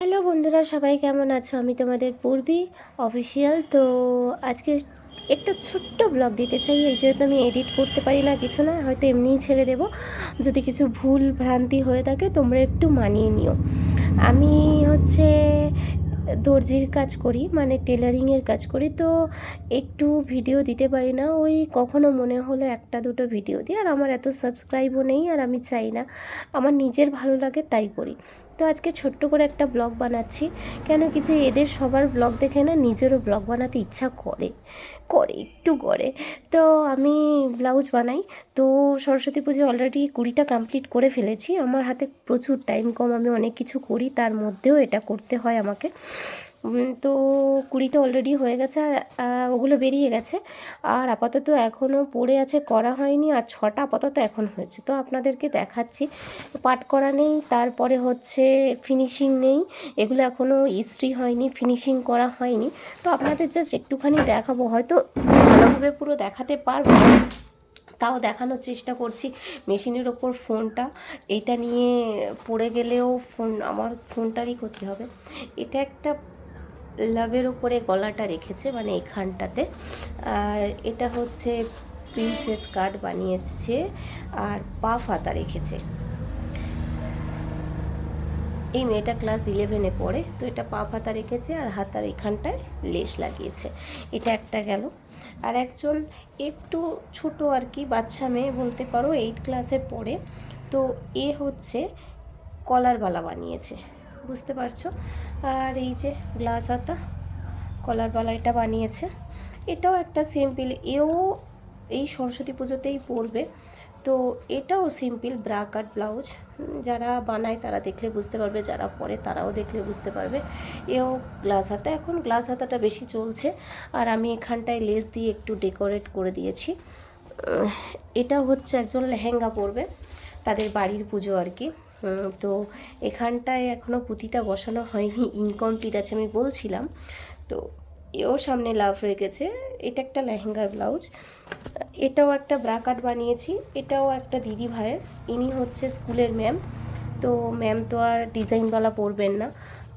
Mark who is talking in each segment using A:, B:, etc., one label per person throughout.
A: Hello বন্ধুরা, সবাই কেমন আছো? আমি তোমাদের পূর্বী অফিসিয়াল। তো আজকে একটা ছোট্ট ব্লগ দিতে চাই। এই যেহেতু আমি এডিট করতে পারি না, কিছু না, হয়তো এমনিই ছেড়ে দেবো। যদি কিছু ভুল ভ্রান্তি হয়ে থাকে তোমরা একটু মানিয়ে নিও। আমি হচ্ছে দর্জির কাজ করি, মানে টেলারিংয়ের কাজ করি। তো একটু ভিডিও দিতে পারি না, ওই কখনো মনে হলো একটা দুটো ভিডিও দিই। আর আমার এত সাবস্ক্রাইবও নেই, আর আমি চাই না, আমার নিজের ভালো লাগে তাই করি। তো আজকে ছোট্ট করে একটা ব্লগ বানাচ্ছি। কেন কি যে এদের সবার ব্লগ দেখে না নিজেরও ব্লগ বানাতে ইচ্ছা করে একটু করে। তো আমি ব্লাউজ বানাই। তো সরস্বতী পুজো অলরেডি 20টা কমপ্লিট করে ফেলেছি। আমার হাতে প্রচুর টাইম কম, আমি অনেক কিছু করি, তার মধ্যেও এটা করতে হয় আমাকে। তো 20টা অলরেডি হয়ে গেছে, আর ওগুলো বেরিয়ে গেছে। আর আপাতত এখনও পড়ে আছে, করা হয়নি। আর 6টা আপাতত এখন হয়েছে। তো আপনাদেরকে দেখাচ্ছি। পাট করা নেই, তারপরে হচ্ছে ফিনিশিং নেই, এগুলো এখনও ইস্ত্রি হয়নি, ফিনিশিং করা হয়নি। তো আপনাদের জাস্ট একটুখানি দেখাবো, হয়তো ভালোভাবে পুরো দেখাতে পারবো, তাও দেখানোর চেষ্টা করছি। মেশিনের ওপর ফোনটা, এইটা নিয়ে পড়ে গেলেও আমার ফোনটারই ক্ষতি হবে। এটা একটা লাভের উপরে গলাটা রেখেছে, মানে এখানটাতে। আর এটা হচ্ছে প্রিন্সেস কাট বানিয়েছে, আর পাফ হাতা রেখেছে। এই মেয়েটা ক্লাস 11-এ পড়ে। তো এটা পাফ হাতা রেখেছে, আর হাতার এখানটায় লেস লাগিয়েছে। এটা একটা গেল। আর একজন একটু ছোট আর কি, বাচ্চা মেয়ে বলতে পারো, 8 ক্লাসে পড়ে। তো এ হচ্ছে কলারবালা বানিয়েছে, বুঝতে পারছো। আর এই যে গ্লাস হাতা কলারবালা, এটা বানিয়েছে। এটাও একটা সিম্পল, এও এই সরস্বতী পুজোতেই পরবে। তো এটাও সিম্পল ব্রা কাট ব্লাউজ। যারা বানায় তারা দেখলে বুঝতে পারবে, যারা পরে তারাও দেখলে বুঝতে পারবে। এও গ্লাস হাতা, এখন গ্লাস হাতাটা বেশি চলছে। আর আমি এখানটায় লেস দিয়ে একটু ডেকোরেট করে দিয়েছি। এটা হচ্ছে একজন লেহেঙ্গা পরবে, তাদের বাড়ির পুজো আর কি। তো এখানটায় এখনও পুঁতিটা বসানো হয়নি, ইনকমপ্লিট আছে আমি বলছিলাম। তো এও সামনে লাভ রেখেছে। এটা একটা লেহেঙ্গার ব্লাউজ। এটাও একটা ব্রাকাট বানিয়েছি, এটাও একটা দিদি ভাইয়ের। ইনি হচ্ছে স্কুলের ম্যাম। তো ম্যাম তো আর ডিজাইনওয়ালা পরবেন না।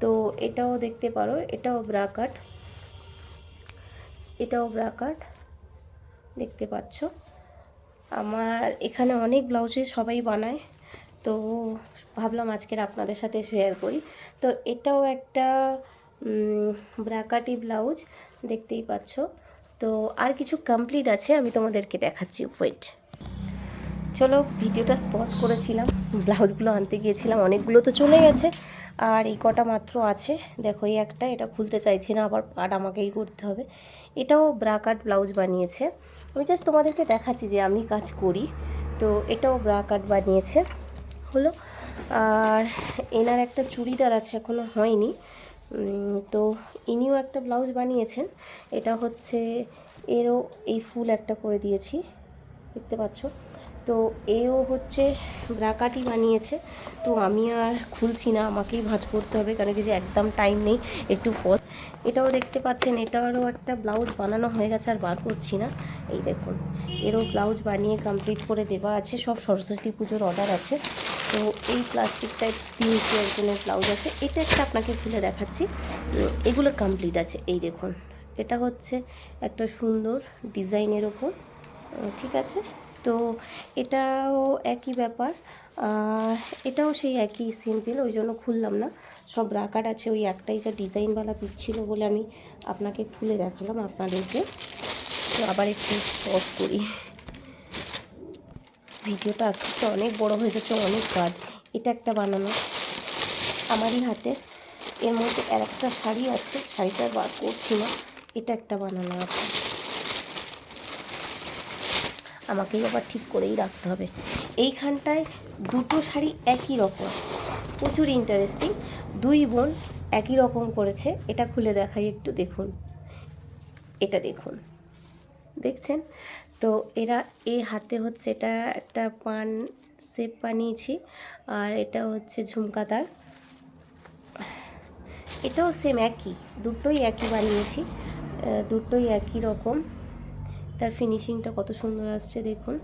A: তো এটাও দেখতে পারো, এটাও ব্রাকাট, এটাও ব্রাকাট, দেখতে পাচ্ছ। আমার এখানে অনেক ব্লাউজে সবাই বানায়, তো ভাবলাম আজকের আপনাদের সাথে শেয়ার করি। তো এটাও একটা ব্রাকাটি ব্লাউজ, দেখতেই পাচ্ছ। তো আর কিছু কমপ্লিট আছে, আমি তোমাদেরকে দেখাচ্ছি, ওয়েট। চলো, ভিডিওটা পজ করেছিলাম, ব্লাউজগুলো আনতে গিয়েছিলাম, অনেকগুলো তো চলে গেছে, আর এই কটা মাত্র আছে। দেখো এই একটা, এটা খুলতে চাইছি না, আবার পাট আমাকেই করতে হবে। এটাও ব্রাকাট ব্লাউজ বানিয়েছে। আমি জাস্ট তোমাদেরকে দেখাচ্ছি যে আমি কাজ করি। তো এটাও ব্রাকাট বানিয়েছে, হলো। আর এনার একটা চুড়িদার আছে, এখনও হয়নি। তো ইনিও একটা ব্লাউজ বানিয়েছেন। এটা হচ্ছে, এরও এই ফুল একটা করে দিয়েছি, দেখতে পাচ্ছ। তো এও হচ্ছে ব্রাকাটি বানিয়েছে। তো আমি আর খুলছি না, আমাকেই ভাঁজ করতে হবে, কারণ কি যে একদম টাইম নেই, একটু পজ। এটাও দেখতে পাচ্ছেন, এটারও একটা ব্লাউজ বানানো হয়ে গেছে, আর বার করছি না। এই দেখুন, এরও ব্লাউজ বানিয়ে কমপ্লিট করে দেওয়া আছে, সব সরস্বতী পুজোর অর্ডার আছে। তো এই প্লাস্টিকটায় পিঙ্কি একজনের ব্লাউজ আছে, এটা একটা আপনাকে খুলে দেখাচ্ছি। এগুলো কমপ্লিট আছে, এই দেখুন। এটা হচ্ছে একটা সুন্দর ডিজাইনের ওপর, ঠিক আছে। তো এটাও একই ব্যাপার, এটাও সেই একই সিম্পল, ওই জন্য খুললাম না। সব রাকার আছে, ওই একটাই যা ডিজাইনওয়ালা পিস ছিল বলে আমি আপনাকে খুলে দেখালাম আপনাদেরকে। তো আবার একটু পজ করি, ভিডিওটা আস্তে আস্তে অনেক বড় হয়ে যাচ্ছে, অনেক কাজ। এটা একটা বানানো আমারই হাতে, এর মধ্যে আর একটা শাড়ি আছে, শাড়িটা বার করছি না। এটা একটা বানানো আছে, আমাকেই আবার ঠিক করেই রাখতে হবে। এইখানটায় দুটো শাড়ি একই রকম, প্রচুর ইন্টারেস্টিং। দুই বোন একই রকম করেছে। এটা খুলে দেখাই একটু, দেখুন, এটা দেখুন, দেখছেন তো। এরা এই হাতে হচ্ছে, এটা একটা পান শেপ বানিয়েছি, আর এটা হচ্ছে ঝুমকাদার, এটাও সেম একই, দুটোই একই বানিয়েছি, দুটোই একই রকম। তার ফিনিশিংটা কত সুন্দর আসছে দেখুন।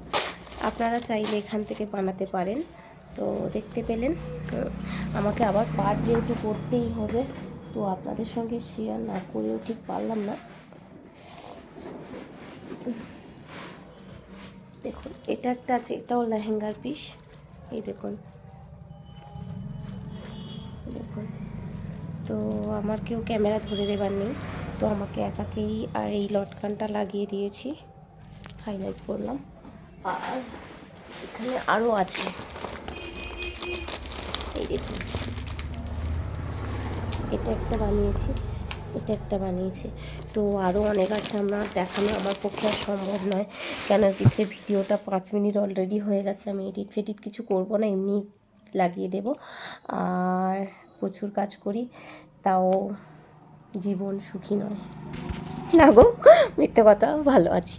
A: আপনারা চাইলে এখান থেকে বানাতে পারেন। তো দেখতে পেলেন। আমাকে আবার পার্ট যেহেতু করতেই হবে, তো আপনাদের সঙ্গে শেয়ার না করেও ঠিক পারলাম না। দেখুন এটা একটা আছে, এটাও লেহেঙ্গার পিস। এই দেখুন দেখুন, তো আমার কেউ ক্যামেরা ধরে দেবার নেই, তো আমাকে একাকেই আর এই লটকানটা লাগিয়ে দিয়েছি, হাইলাইট করলাম। আর এখানে আরও আছে, এই দেখুন এটা একটা বানিয়েছি, এটা একটা বানিয়েছি, তো আরও অনেক আছে। আমার দেখানো আমার পক্ষে আর সম্ভব নয়, কেন কি ভিডিওটা 5 মিনিট অলরেডি হয়ে গেছে। আমি এডিট ফেডিট কিছু করব না, এমনি লাগিয়ে দেব। আর প্রচুর কাজ করি, তাও জীবন সুখী নয় না গো, মিথ্যে কথা, ভালো আছি।